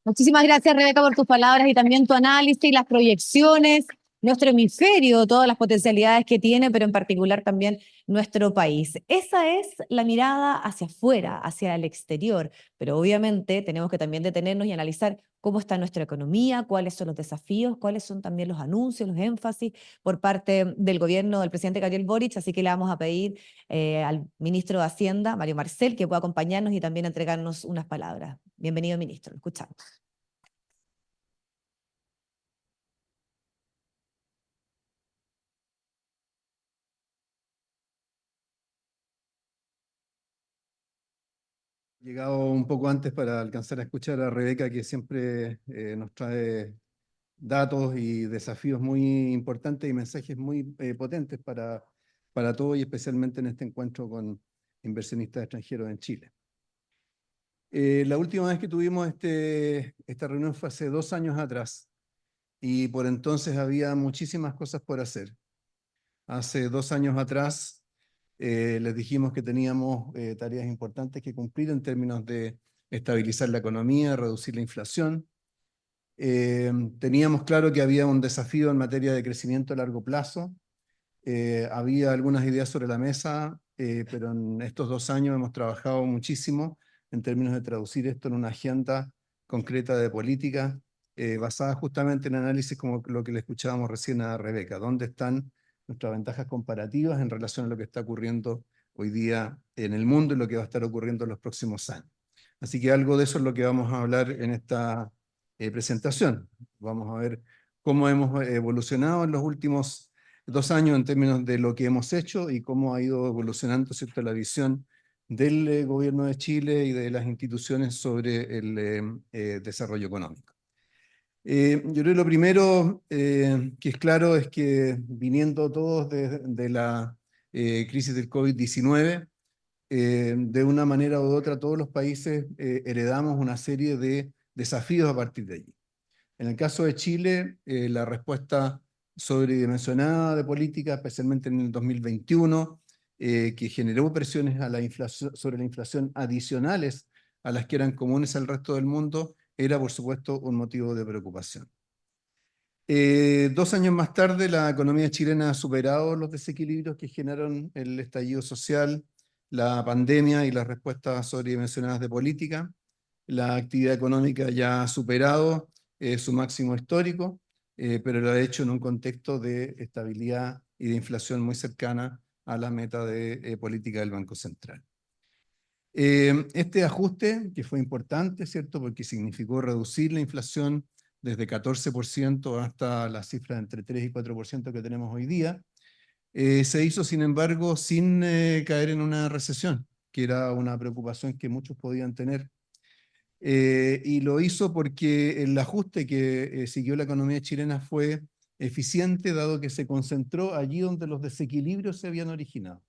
Muchísimas gracias, Rebeca, por tus palabras y también tu análisis y las proyecciones, nuestro hemisferio, todas las potencialidades que tiene, pero en particular también nuestro país. Esa es la mirada hacia afuera, hacia el exterior, pero obviamente tenemos que también detenernos y analizar cómo está nuestra economía, cuáles son los desafíos, cuáles son también los anuncios, los énfasis por parte del gobierno del presidente Gabriel Boric, así que le vamos a pedir al ministro de Hacienda, Mario Marcel, que pueda acompañarnos y también entregarnos unas palabras. Bienvenido, ministro, lo escuchamos. Llegado un poco antes para alcanzar a escuchar a Rebeca, que siempre nos trae datos y desafíos muy importantes y mensajes muy potentes para todos y especialmente en este encuentro con inversionistas extranjeros en Chile. La última vez que tuvimos esta reunión fue hace 2 años atrás y por entonces había muchísimas cosas por hacer. Hace 2 años atrás les dijimos que teníamos tareas importantes que cumplir en términos de estabilizar la economía, reducir la inflación. Teníamos claro que había un desafío en materia de crecimiento a largo plazo. Había algunas ideas sobre la mesa, pero en estos 2 años hemos trabajado muchísimo en términos de traducir esto en una agenda concreta de política basada justamente en análisis como lo que le escuchábamos recién a Rebeca. ¿Dónde están nuestras ventajas comparativas en relación a lo que está ocurriendo hoy día en el mundo y lo que va a estar ocurriendo en los próximos años? Así que algo de eso es lo que vamos a hablar en esta presentación. Vamos a ver cómo hemos evolucionado en los últimos 2 años en términos de lo que hemos hecho y cómo ha ido evolucionando, ¿cierto?, la visión del gobierno de Chile y de las instituciones sobre el desarrollo económico. Yo creo que lo primero que es claro es que viniendo todos de la crisis del COVID-19, de una manera u otra todos los países heredamos una serie de desafíos a partir de allí. En el caso de Chile, la respuesta sobredimensionada de política, especialmente en el 2021, que generó presiones a la inflación, sobre la inflación adicionales a las que eran comunes al resto del mundo, era por supuesto un motivo de preocupación. 2 años más tarde, la economía chilena ha superado los desequilibrios que generaron el estallido social, la pandemia y las respuestas sobredimensionadas de política. La actividad económica ya ha superado su máximo histórico, pero lo ha hecho en un contexto de estabilidad y de inflación muy cercana a la meta de política del Banco Central. Este ajuste, que fue importante, ¿cierto?, porque significó reducir la inflación desde 14% hasta la cifra de entre 3 y 4% que tenemos hoy día, se hizo, sin embargo, sin caer en una recesión, que era una preocupación que muchos podían tener. Y lo hizo porque el ajuste que siguió la economía chilena fue eficiente, dado que se concentró allí donde los desequilibrios se habían originado,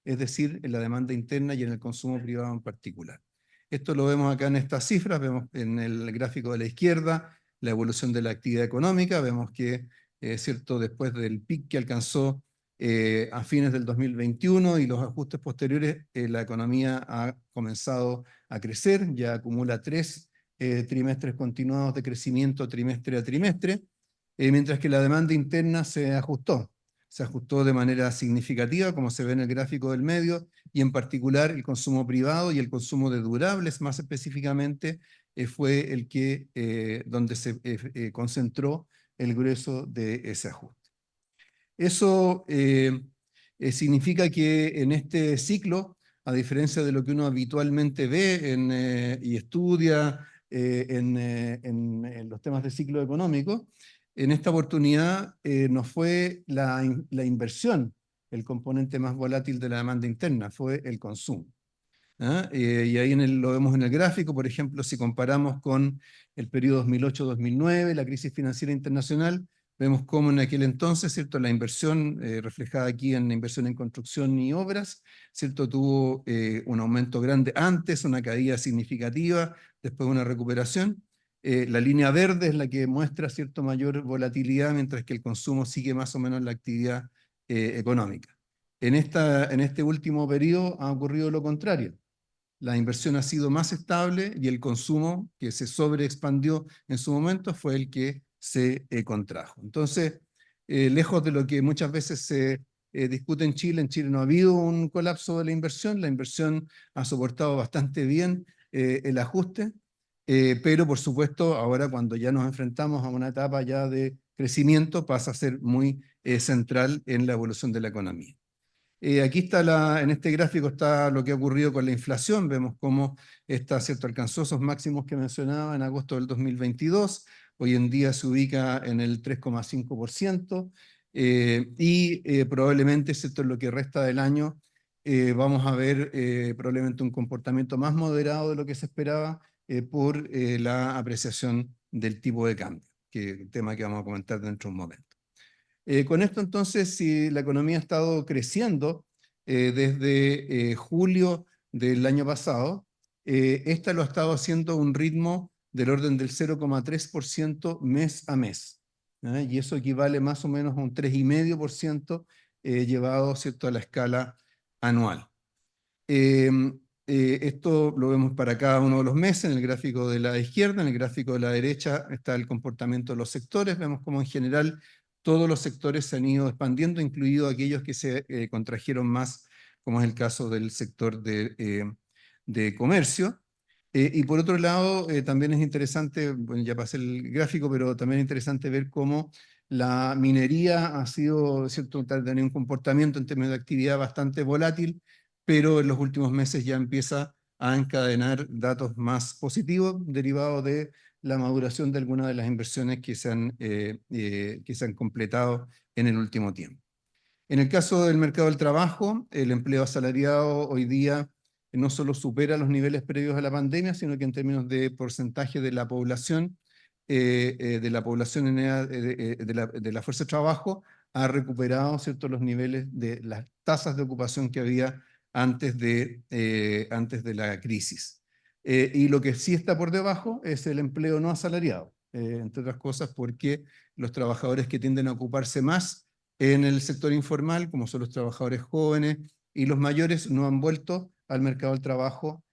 es decir, en la demanda interna y en el consumo privado en particular. Esto lo vemos acá en estas cifras, vemos en el gráfico de la izquierda la evolución de la actividad económica, vemos que, cierto, después del pic que alcanzó a fines del 2021 y los ajustes posteriores, la economía ha comenzado a crecer, ya acumula 3 trimestres continuados de crecimiento trimestre a trimestre, mientras que la demanda interna se ajustó de manera significativa, como se ve en el gráfico del medio, y en particular el consumo privado y el consumo de durables, más específicamente, fue el que, donde se concentró el grueso de ese ajuste. Eso significa que en este ciclo, a diferencia de lo que uno habitualmente ve y estudia en los temas de ciclo económico, en esta oportunidad no fue la inversión el componente más volátil de la demanda interna, fue el consumo. ¿Ah? Y ahí lo vemos en el gráfico, por ejemplo, si comparamos con el periodo 2008-2009, la crisis financiera internacional, vemos cómo en aquel entonces, ¿cierto?, la inversión, reflejada aquí en la inversión en construcción y obras, ¿cierto?, tuvo un aumento grande antes, una caída significativa, después una recuperación. La línea verde es la que muestra, ¿cierto?, mayor volatilidad, mientras que el consumo sigue más o menos la actividad económica. En este último periodo ha ocurrido lo contrario. la inversión ha sido más estable y el consumo, que se sobreexpandió en su momento, fue el que se contrajo. Entonces, lejos de lo que muchas veces se discute en Chile no ha habido un colapso de la inversión ha soportado bastante bien el ajuste, pero por supuesto ahora cuando ya nos enfrentamos a una etapa ya de crecimiento pasa a ser muy central en la evolución de la economía. Aquí está en este gráfico está lo que ha ocurrido con la inflación. Vemos cómo está, ¿cierto? Alcanzó esos máximos que mencionaba en agosto del 2022. Hoy en día se ubica en el 3,5%. Probablemente, ¿cierto? En lo que resta del año vamos a ver probablemente un comportamiento más moderado de lo que se esperaba por la apreciación del tipo de cambio, que es un tema que vamos a comentar dentro de un momento. Con esto entonces, si la economía ha estado creciendo desde julio del año pasado, esta lo ha estado haciendo a un ritmo del orden del 0,3% mes a mes. ¿Ah? Y eso equivale más o menos a un 3,5% llevado, ¿cierto?, a la escala anual. Esto lo vemos para cada uno de los meses en el gráfico de la izquierda. En el gráfico de la derecha está el comportamiento de los sectores. Vemos cómo en general todos los sectores se han ido expandiendo, incluidos aquellos que se contrajeron más, como es el caso del sector de comercio. Y por otro lado, también es interesante, bueno, ya pasé el gráfico, pero también es interesante ver cómo la minería ha sido, ¿cierto?, tenido un comportamiento en términos de actividad bastante volátil, pero en los últimos meses ya empieza a encadenar datos más positivos derivados de la maduración de algunas de las inversiones que se han completado en el último tiempo. En el caso del mercado del trabajo, el empleo asalariado hoy día no solo supera los niveles previos a la pandemia, sino que en términos de porcentaje de la población, de la fuerza de trabajo, ha recuperado, ¿cierto?, los niveles de las tasas de ocupación que había antes de la crisis. Y lo que sí está por debajo es el empleo no asalariado, entre otras cosas porque los trabajadores que tienden a ocuparse más en el sector informal, como son los trabajadores jóvenes y los mayores, no han vuelto al mercado del trabajo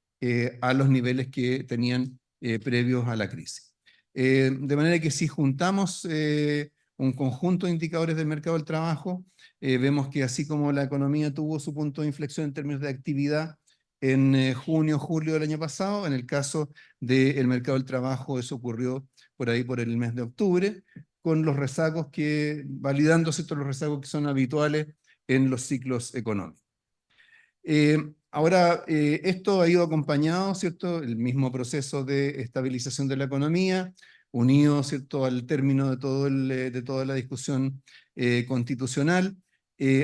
a los niveles que tenían previos a la crisis. De manera que si juntamos un conjunto de indicadores del mercado del trabajo, vemos que así como la economía tuvo su punto de inflexión en términos de actividad en junio, julio del año pasado, en el caso del mercado del trabajo eso ocurrió por ahí por el mes de octubre, con los rezagos validando, ¿cierto?, los rezagos que son habituales en los ciclos económicos. Ahora, esto ha ido acompañado, ¿cierto?, el mismo proceso de estabilización de la economía, unido, ¿cierto?, al término de toda la discusión constitucional,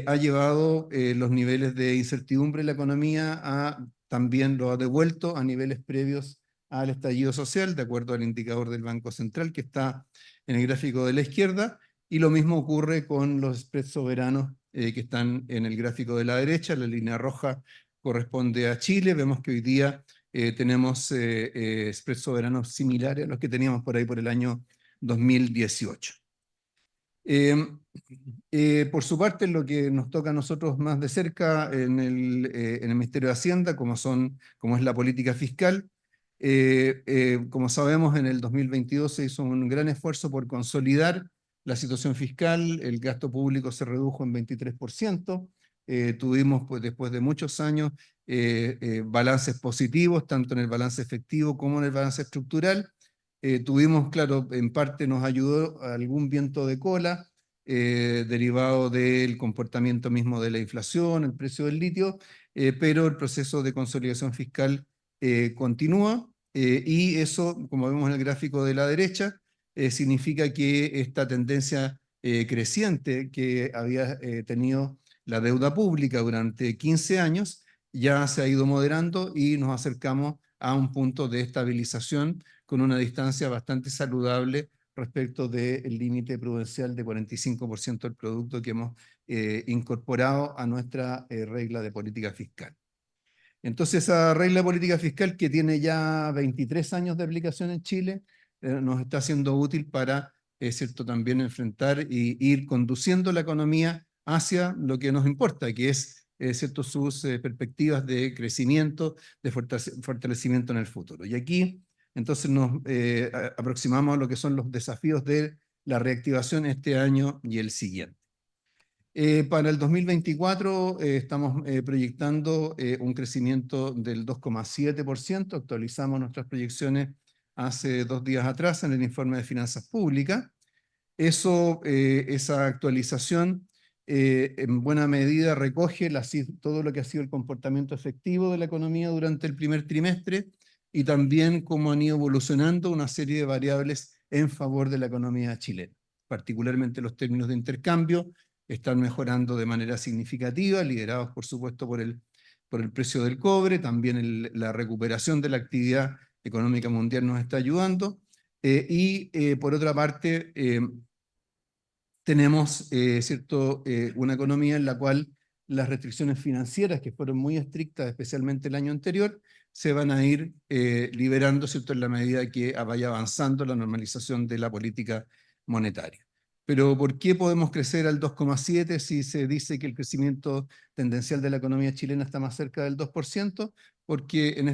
ha llevado los niveles de incertidumbre en la economía también lo ha devuelto a niveles previos al estallido social, de acuerdo al indicador del Banco Central que está en el gráfico de la izquierda, y lo mismo ocurre con los spreads soberanos que están en el gráfico de la derecha. La línea roja corresponde a Chile. Vemos que hoy día tenemos spreads soberanos similares a los que teníamos por ahí por el año 2018. Por su parte, lo que nos toca a nosotros más de cerca en el Ministerio de Hacienda, como es la política fiscal, como sabemos, en el 2022 se hizo un gran esfuerzo por consolidar la situación fiscal, el gasto público se redujo en 23%, tuvimos pues, después de muchos años balances positivos, tanto en el balance efectivo como en el balance estructural. Tuvimos, claro, en parte nos ayudó algún viento de cola, derivado del comportamiento mismo de la inflación, el precio del litio, pero el proceso de consolidación fiscal continúa, y eso, como vemos en el gráfico de la derecha, significa que esta tendencia creciente que había tenido la deuda pública durante 15 años ya se ha ido moderando y nos acercamos a un punto de estabilización con una distancia bastante saludable respecto del límite prudencial de 45% del producto que hemos incorporado a nuestra regla de política fiscal. Entonces, esa regla de política fiscal que tiene ya 23 años de aplicación en Chile, nos está siendo útil para, ¿cierto?, también enfrentar y ir conduciendo la economía hacia lo que nos importa, que es ¿cierto? sus perspectivas de crecimiento, de fortalecimiento en el futuro. Y aquí entonces nos aproximamos a lo que son los desafíos de la reactivación este año y el siguiente. Para el 2024 estamos proyectando un crecimiento del 2,7%. Actualizamos nuestras proyecciones hace 2 días atrás en el informe de finanzas públicas. Esa actualización en buena medida recoge todo lo que ha sido el comportamiento efectivo de la economía durante el primer trimestre y también cómo han ido evolucionando una serie de variables en favor de la economía chilena. Particularmente los términos de intercambio están mejorando de manera significativa, liderados por supuesto por el precio del cobre, también la recuperación de la actividad económica mundial nos está ayudando, por otra parte tenemos una economía en la cual las restricciones financieras, que fueron muy estrictas, especialmente el año anterior, se van a ir liberando, ¿cierto?, en la medida que vaya avanzando la normalización de la política monetaria. Pero ¿por qué podemos crecer al 2,7 si se dice que el crecimiento tendencial de la economía chilena está más cerca del 2%? Porque en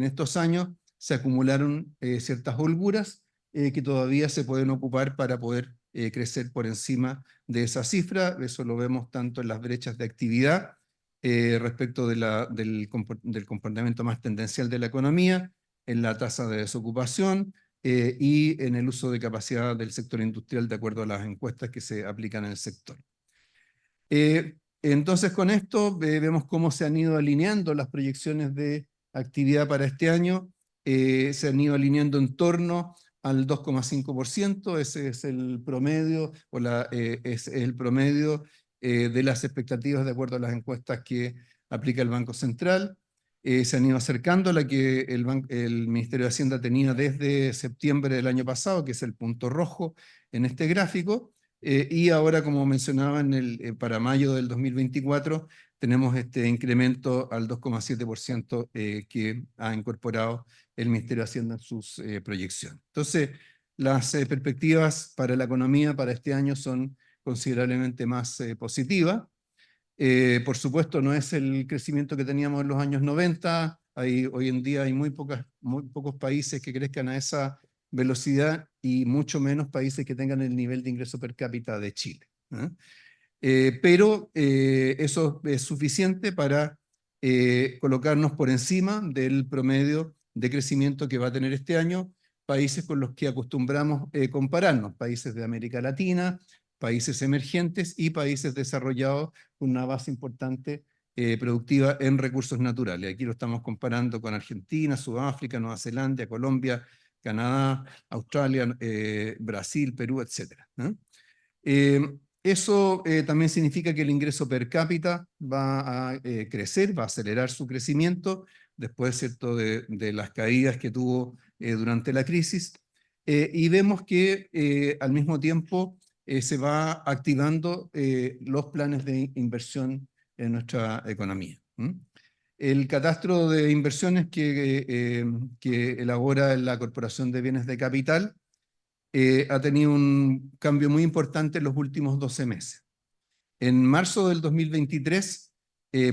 estos años se acumularon ciertas holguras que todavía se pueden ocupar para poder crecer por encima de esa cifra. Eso lo vemos tanto en las brechas de actividad respecto del comportamiento más tendencial de la economía, en la tasa de desocupación y en el uso de capacidad del sector industrial de acuerdo a las encuestas que se aplican en el sector. Entonces con esto vemos cómo se han ido alineando las proyecciones de actividad para este año, se han ido alineando en torno al 2,5%, ese es el promedio, es el promedio de las expectativas de acuerdo a las encuestas que aplica el Banco Central. Se han ido acercando a la que el Ministerio de Hacienda tenía desde septiembre del año pasado, que es el punto rojo en este gráfico, y ahora, como mencionaba, para mayo del 2024 tenemos este incremento al 2,7% que ha incorporado el Ministerio de Hacienda en sus proyecciones. Entonces, las perspectivas para la economía para este año son considerablemente más positivas. Por supuesto, no es el crecimiento que teníamos en los años 90. Hoy en día hay muy pocos países que crezcan a esa velocidad y mucho menos países que tengan el nivel de ingreso per cápita de Chile. Pero eso es suficiente para colocarnos por encima del promedio de crecimiento que va a tener este año países con los que acostumbramos compararnos, países de América Latina, países emergentes y países desarrollados con una base importante productiva en recursos naturales. Aquí lo estamos comparando con Argentina, Sudáfrica, Nueva Zelanda, Colombia, Canadá, Australia, Brasil, Perú, etc. Eso también significa que el ingreso per cápita va a crecer, va a acelerar su crecimiento después, ¿cierto?, de las caídas que tuvo durante la crisis. Y vemos que al mismo tiempo se va activando los planes de inversión en nuestra economía. El catastro de inversiones que elabora la Corporación de Bienes de Capital ha tenido un cambio muy importante en los últimos 12 meses. En marzo del 2023,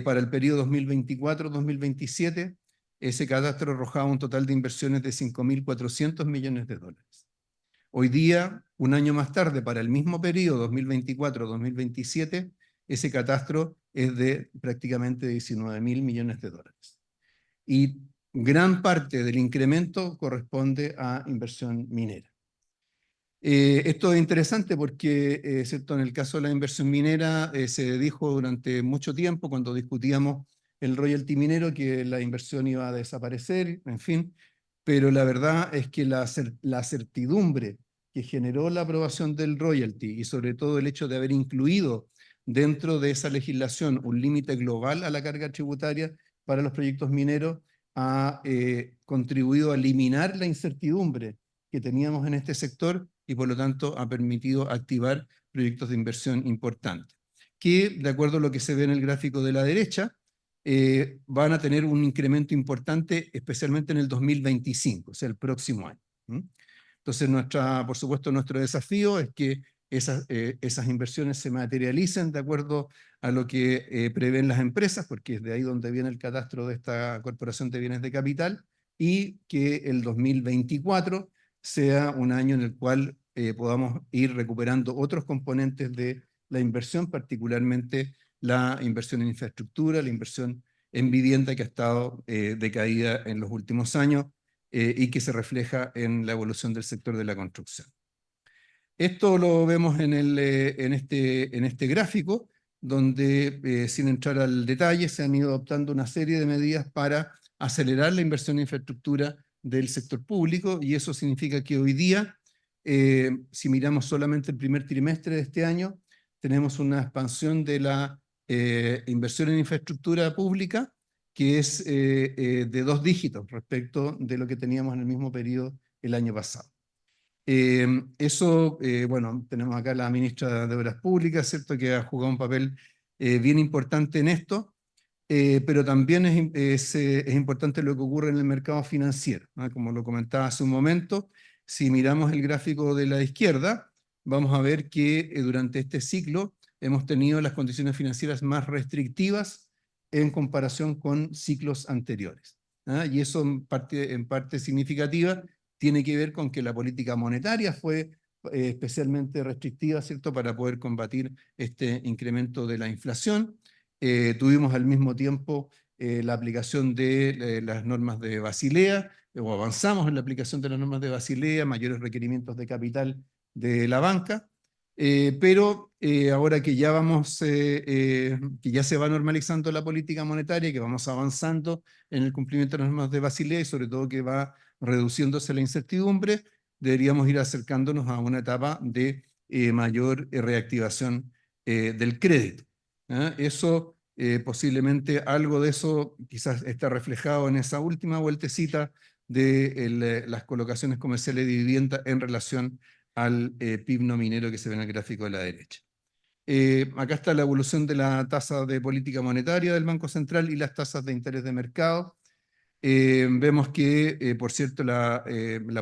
para el periodo 2024-2027, ese catastro arrojaba un total de inversiones de 5.400 millones de dólares. Hoy día, un año más tarde, para el mismo periodo 2024-2027, ese catastro es de prácticamente 19.000 millones de dólares. Y gran parte del incremento corresponde a inversión minera. Esto es interesante porque, ¿cierto?, en el caso de la inversión minera se dijo durante mucho tiempo cuando discutíamos el royalty minero que la inversión iba a desaparecer, en fin, pero la verdad es que la certidumbre que generó la aprobación del royalty y sobre todo el hecho de haber incluido dentro de esa legislación un límite global a la carga tributaria para los proyectos mineros ha contribuido a eliminar la incertidumbre que teníamos en este sector y por lo tanto ha permitido activar proyectos de inversión importantes, que de acuerdo a lo que se ve en el gráfico de la derecha, van a tener un incremento importante, especialmente en el 2025, o sea, el próximo año. Entonces, por supuesto, nuestro desafío es que esas inversiones se materialicen de acuerdo a lo que prevén las empresas, porque es de ahí donde viene el catastro de esta Corporación de Bienes de Capital, y que el 2024 sea un año en el cual podamos ir recuperando otros componentes de la inversión, particularmente la inversión en infraestructura, la inversión en vivienda que ha estado decaída en los últimos años y que se refleja en la evolución del sector de la construcción. Esto lo vemos en este gráfico, donde sin entrar al detalle se han ido adoptando una serie de medidas para acelerar la inversión en infraestructura del sector público, y eso significa que hoy día, si miramos solamente el primer trimestre de este año, tenemos una expansión de la inversión en infraestructura pública que es de 2 dígitos respecto de lo que teníamos en el mismo periodo el año pasado. Bueno, tenemos acá a la ministra de Obras Públicas, ¿cierto?, que ha jugado un papel bien importante en esto, pero también es importante lo que ocurre en el mercado financiero, ¿no? Como lo comentaba hace un momento, si miramos el gráfico de la izquierda, vamos a ver que durante este ciclo hemos tenido las condiciones financieras más restrictivas en comparación con ciclos anteriores, ¿ah? Y eso en parte significativa tiene que ver con que la política monetaria fue especialmente restrictiva, ¿cierto?, para poder combatir este incremento de la inflación. Tuvimos al mismo tiempo la aplicación de las normas de Basilea, o avanzamos en la aplicación de las normas de Basilea, mayores requerimientos de capital de la banca, pero ahora que ya que ya se va normalizando la política monetaria, que vamos avanzando en el cumplimiento de las normas de Basilea y sobre todo que va reduciéndose la incertidumbre, deberíamos ir acercándonos a una etapa de mayor reactivación del crédito. Eso, posiblemente algo de eso quizás está reflejado en esa última vueltecita de las colocaciones comerciales de vivienda en relación al PIB no minero que se ve en el gráfico de la derecha. Acá está la evolución de la tasa de política monetaria del Banco Central y las tasas de interés de mercado. Vemos que, por cierto, la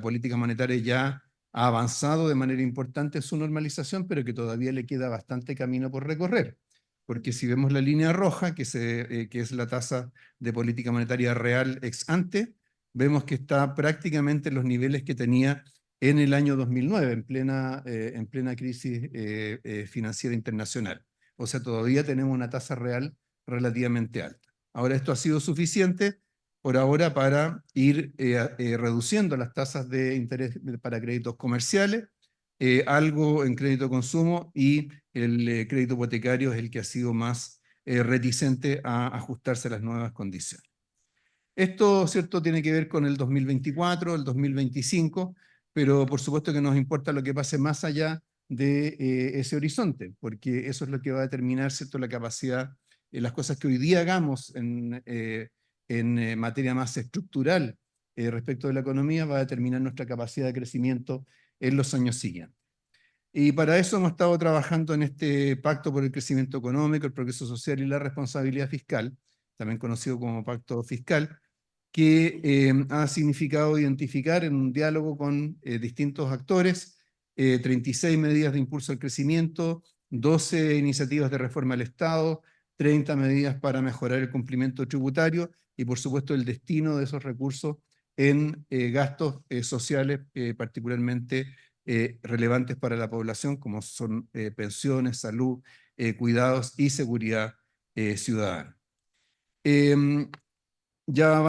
política monetaria ya ha avanzado de manera importante en su normalización, pero que todavía le queda bastante camino por recorrer. Porque si vemos la línea roja, que es la tasa de política monetaria real ex ante, vemos que está prácticamente en los niveles que tenía en el año 2009, en plena crisis financiera internacional. O sea, todavía tenemos una tasa real relativamente alta. Ahora, esto ha sido suficiente por ahora para ir reduciendo las tasas de interés para créditos comerciales, algo en crédito de consumo, y el crédito hipotecario es el que ha sido más reticente a ajustarse a las nuevas condiciones. Esto, ¿cierto?, tiene que ver con el 2024, el 2025, pero por supuesto que nos importa lo que pase más allá de ese horizonte, porque eso es lo que va a determinar, ¿cierto?, la capacidad, las cosas que hoy día hagamos en materia más estructural respecto de la economía, va a determinar nuestra capacidad de crecimiento en los años siguientes. Y para eso hemos estado trabajando en este Pacto por el Crecimiento Económico, el Progreso Social y la Responsabilidad Fiscal, también conocido como Pacto Fiscal, que ha significado identificar en un diálogo con distintos actores 36 medidas de impulso al crecimiento, 12 iniciativas de reforma al Estado, 30 medidas para mejorar el cumplimiento tributario y, por supuesto, el destino de esos recursos en gastos sociales particularmente relevantes para la población, como son pensiones, salud, cuidados y seguridad ciudadana. Ya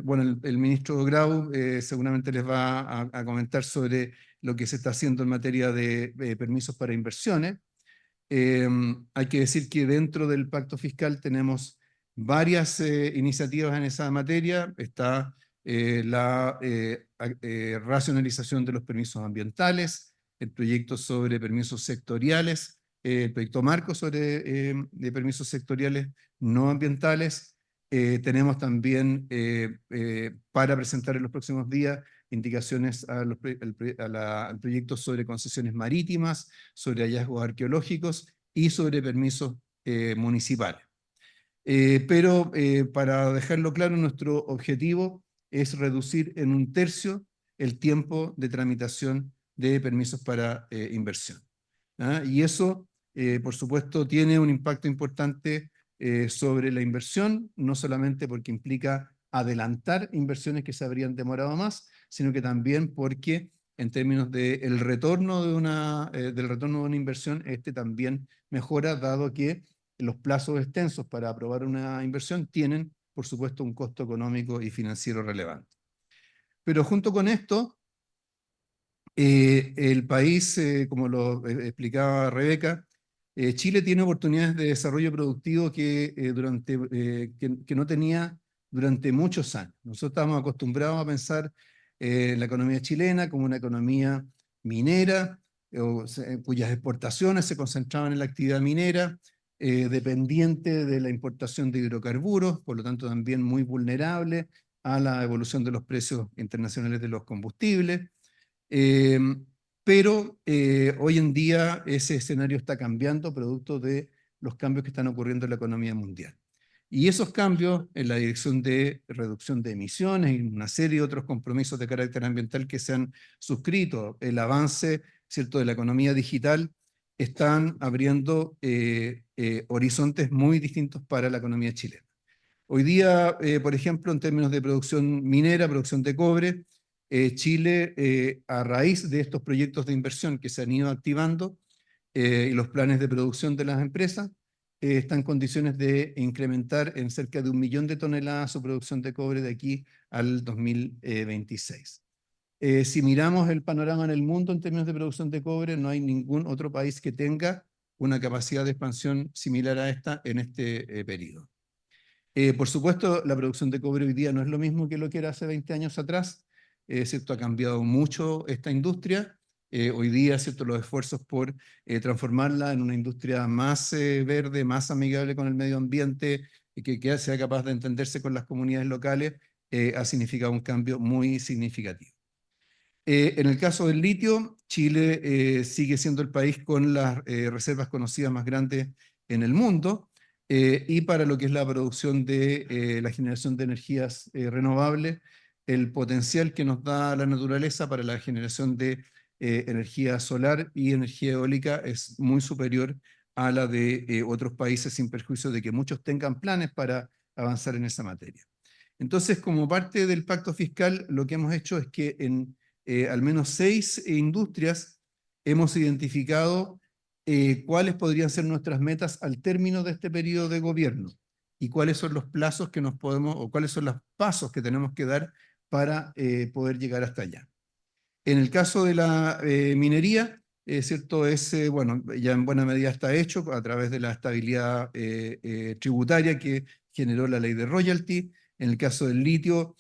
bueno, el ministro Grau seguramente les va a comentar sobre lo que se está haciendo en materia de permisos para inversiones. Hay que decir que dentro del pacto fiscal tenemos varias iniciativas en esa materia. Está la racionalización de los permisos ambientales, el proyecto sobre permisos sectoriales, el proyecto marco sobre de permisos sectoriales no ambientales. Tenemos también para presentar en los próximos días indicaciones al proyecto sobre concesiones marítimas, sobre hallazgos arqueológicos y sobre permisos municipales. Pero para dejarlo claro, nuestro objetivo es reducir en 1/3 el tiempo de tramitación de permisos para inversión. ¿Ah? Y eso, por supuesto, tiene un impacto importante sobre la inversión, no solamente porque implica adelantar inversiones que se habrían demorado más, sino que también porque en términos del retorno del retorno de una inversión, este también mejora, dado que los plazos extensos para aprobar una inversión tienen, por supuesto, un costo económico y financiero relevante. Pero junto con esto, el país, como lo explicaba Rebeca, Chile tiene oportunidades de desarrollo productivo que no tenía durante muchos años. Nosotros estamos acostumbrados a pensar la economía chilena como una economía minera, cuyas exportaciones se concentraban en la actividad minera, dependiente de la importación de hidrocarburos, por lo tanto también muy vulnerable a la evolución de los precios internacionales de los combustibles. Eh, pero hoy en día ese escenario está cambiando producto de los cambios que están ocurriendo en la economía mundial. Y esos cambios en la dirección de reducción de emisiones y una serie de otros compromisos de carácter ambiental que se han suscrito, el avance, ¿cierto?, de la economía digital, están abriendo horizontes muy distintos para la economía chilena. Hoy día, por ejemplo, en términos de producción minera, producción de cobre, Chile, a raíz de estos proyectos de inversión que se han ido activando y los planes de producción de las empresas, está en condiciones de incrementar en cerca de 1 millón de toneladas su producción de cobre de aquí al 2026. Si miramos el panorama en el mundo en términos de producción de cobre, no hay ningún otro país que tenga una capacidad de expansión similar a esta en este periodo. Por supuesto, la producción de cobre hoy día no es lo mismo que lo que era hace 20 años atrás, ¿cierto? Ha cambiado mucho esta industria. Hoy día, ¿cierto?, los esfuerzos por transformarla en una industria más verde, más amigable con el medio ambiente, y que sea capaz de entenderse con las comunidades locales, ha significado un cambio muy significativo. En el caso del litio, Chile sigue siendo el país con las reservas conocidas más grandes en el mundo, y para lo que es la producción de la generación de energías renovables, el potencial que nos da la naturaleza para la generación de energía solar y energía eólica es muy superior a la de otros países, sin perjuicio de que muchos tengan planes para avanzar en esa materia. Entonces, como parte del pacto fiscal, lo que hemos hecho es que en al menos 6 industrias hemos identificado cuáles podrían ser nuestras metas al término de este periodo de gobierno y cuáles son los plazos que nos podemos, o cuáles son los pasos que tenemos que dar para poder llegar hasta allá. En el caso de la minería, ¿cierto? Bueno, ya en buena medida está hecho a través de la estabilidad tributaria que generó la ley de royalty. En el caso del litio,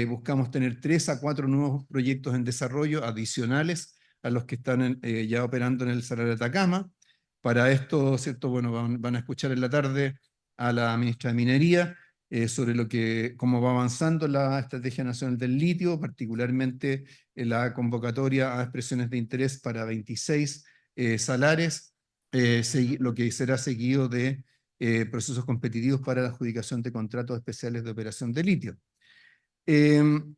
buscamos tener 3 a 4 nuevos proyectos en desarrollo adicionales a los que están ya operando en el Salar de Atacama. Para esto, ¿cierto? Bueno, van a escuchar en la tarde a la ministra de Minería sobre cómo va avanzando la Estrategia Nacional del Litio, particularmente en la convocatoria a expresiones de interés para 26 salares, lo que será seguido de procesos competitivos para la adjudicación de contratos especiales de operación de litio. En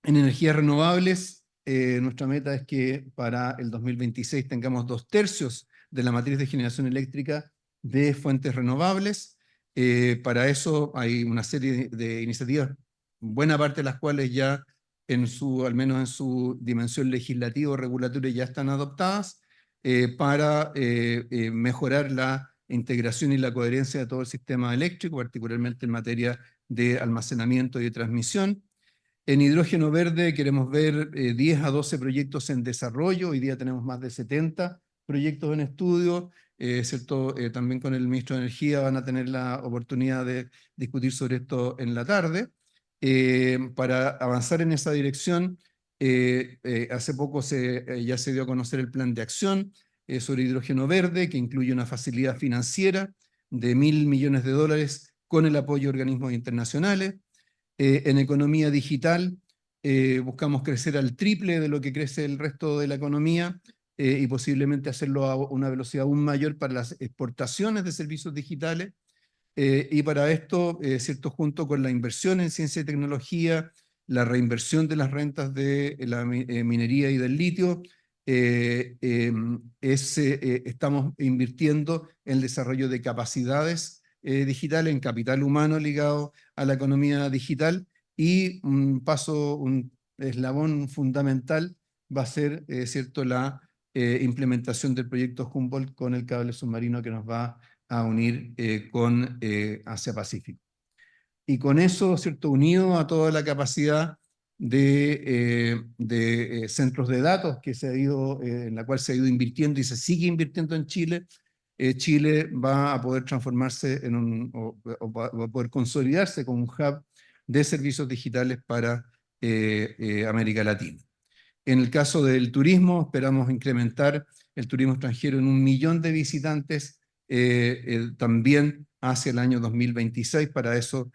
energías renovables, nuestra meta es que para el 2026 tengamos 2/3 de la matriz de generación eléctrica de fuentes renovables. Para eso hay una serie de iniciativas, buena parte de las cuales ya al menos en su dimensión legislativa o regulatoria ya están adoptadas, para mejorar la integración y la coherencia de todo el sistema eléctrico, particularmente en materia de almacenamiento y de transmisión. En hidrógeno verde queremos ver 10 a 12 proyectos en desarrollo. Hoy día tenemos más de 70 proyectos en estudio, ¿cierto? También con el ministro de Energía van a tener la oportunidad de discutir sobre esto en la tarde. Para avanzar en esa dirección, hace poco ya se dio a conocer el plan de acción sobre hidrógeno verde, que incluye una facilidad financiera de $1.000 millones con el apoyo de organismos internacionales. En economía digital buscamos crecer al triple de lo que crece el resto de la economía y posiblemente hacerlo a una velocidad aún mayor para las exportaciones de servicios digitales. Y para esto, ¿cierto?, junto con la inversión en ciencia y tecnología, la reinversión de las rentas de la minería y del litio. Estamos invirtiendo en el desarrollo de capacidades digitales, en capital humano ligado a la economía digital, y un eslabón fundamental va a ser, ¿cierto?, la implementación del proyecto Humboldt con el cable submarino que nos va a unir con Asia-Pacífico. Y con eso, ¿cierto?, unido a toda la capacidad de centros de datos que en la cual se ha ido invirtiendo y se sigue invirtiendo en Chile, Chile va a poder transformarse o va a poder consolidarse como un hub de servicios digitales para América Latina. En el caso del turismo, esperamos incrementar el turismo extranjero en 1 millón de visitantes también hacia el año 2026. Para eso,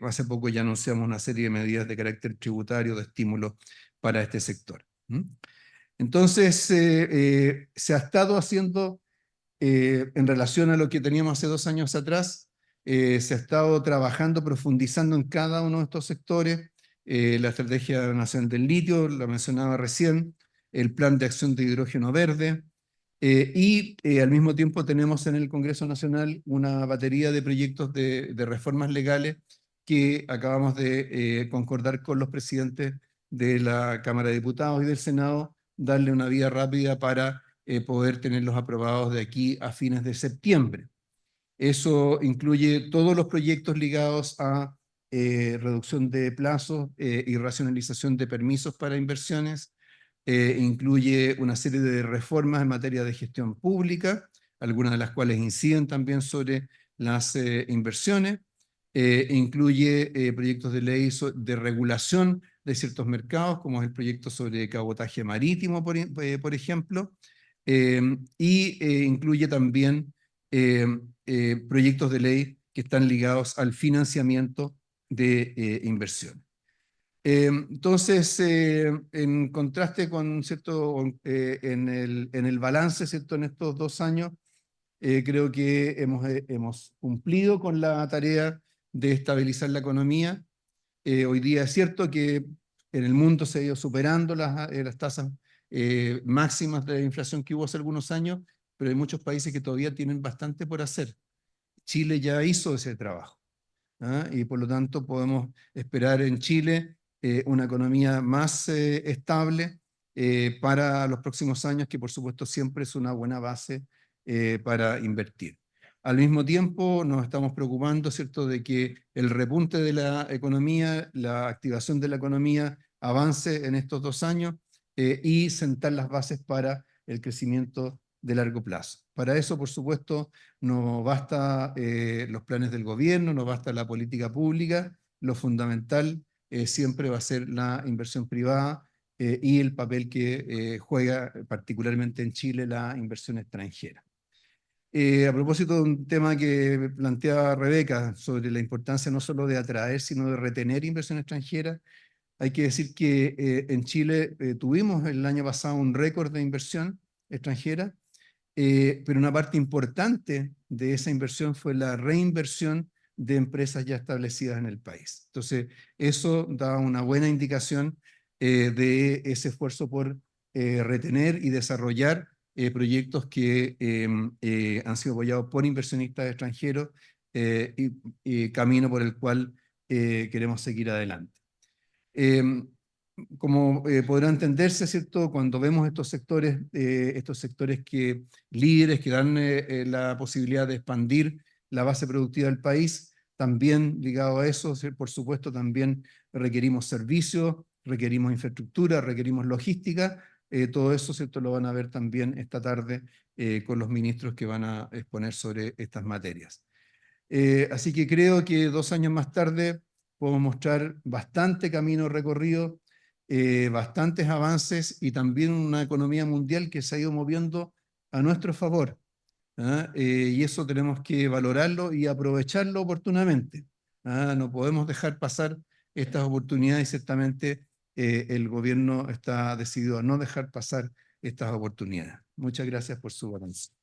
hace poco ya anunciamos una serie de medidas de carácter tributario de estímulo para este sector. Entonces, se ha estado haciendo, en relación a lo que teníamos hace 2 años atrás, se ha estado trabajando, profundizando en cada uno de estos sectores. La Estrategia Nacional del Litio, la mencionaba recién, el Plan de Acción de Hidrógeno Verde, y al mismo tiempo tenemos en el Congreso Nacional una batería de proyectos de reformas legales que acabamos de concordar con los presidentes de la Cámara de Diputados y del Senado, darle una vía rápida para poder tenerlos aprobados de aquí a fines de septiembre. Eso incluye todos los proyectos ligados a reducción de plazos y racionalización de permisos para inversiones. Incluye una serie de reformas en materia de gestión pública, algunas de las cuales inciden también sobre las inversiones. Incluye proyectos de ley de regulación de ciertos mercados, como es el proyecto sobre cabotaje marítimo, por ejemplo. Incluye también proyectos de ley que están ligados al financiamiento de inversión. Entonces, en contraste con, ¿cierto?, en el balance, ¿cierto?, en estos 2 años, creo que hemos cumplido con la tarea de estabilizar la economía. Hoy día es cierto que en el mundo se ha ido superando las tasas máximas de inflación que hubo hace algunos años, pero hay muchos países que todavía tienen bastante por hacer. Chile ya hizo ese trabajo, y por lo tanto podemos esperar en Chile una economía más estable para los próximos años, que por supuesto siempre es una buena base para invertir. Al mismo tiempo nos estamos preocupando, ¿cierto?, de que el repunte de la economía, la activación de la economía avance en estos 2 años y sentar las bases para el crecimiento de largo plazo. Para eso, por supuesto, no basta los planes del gobierno, no basta la política pública, lo fundamental siempre va a ser la inversión privada y el papel que juega particularmente en Chile la inversión extranjera. A propósito de un tema que planteaba Rebeca sobre la importancia no solo de atraer, sino de retener inversión extranjera, hay que decir que en Chile tuvimos el año pasado un récord de inversión extranjera, pero una parte importante de esa inversión fue la reinversión de empresas ya establecidas en el país. Entonces, eso da una buena indicación de ese esfuerzo por retener y desarrollar proyectos que han sido apoyados por inversionistas extranjeros y camino por el cual queremos seguir adelante. Como podrá entenderse, ¿cierto?, cuando vemos estos sectores líderes que dan la posibilidad de expandir la base productiva del país, también ligado a eso, por supuesto, también requerimos servicios, requerimos infraestructura, requerimos logística. Todo eso, ¿cierto?, lo van a ver también esta tarde con los ministros que van a exponer sobre estas materias. Así que creo que 2 años más tarde podemos mostrar bastante camino recorrido, bastantes avances y también una economía mundial que se ha ido moviendo a nuestro favor. Y eso tenemos que valorarlo y aprovecharlo oportunamente. No podemos dejar pasar estas oportunidades y ciertamente el gobierno está decidido a no dejar pasar estas oportunidades. Muchas gracias por su atención.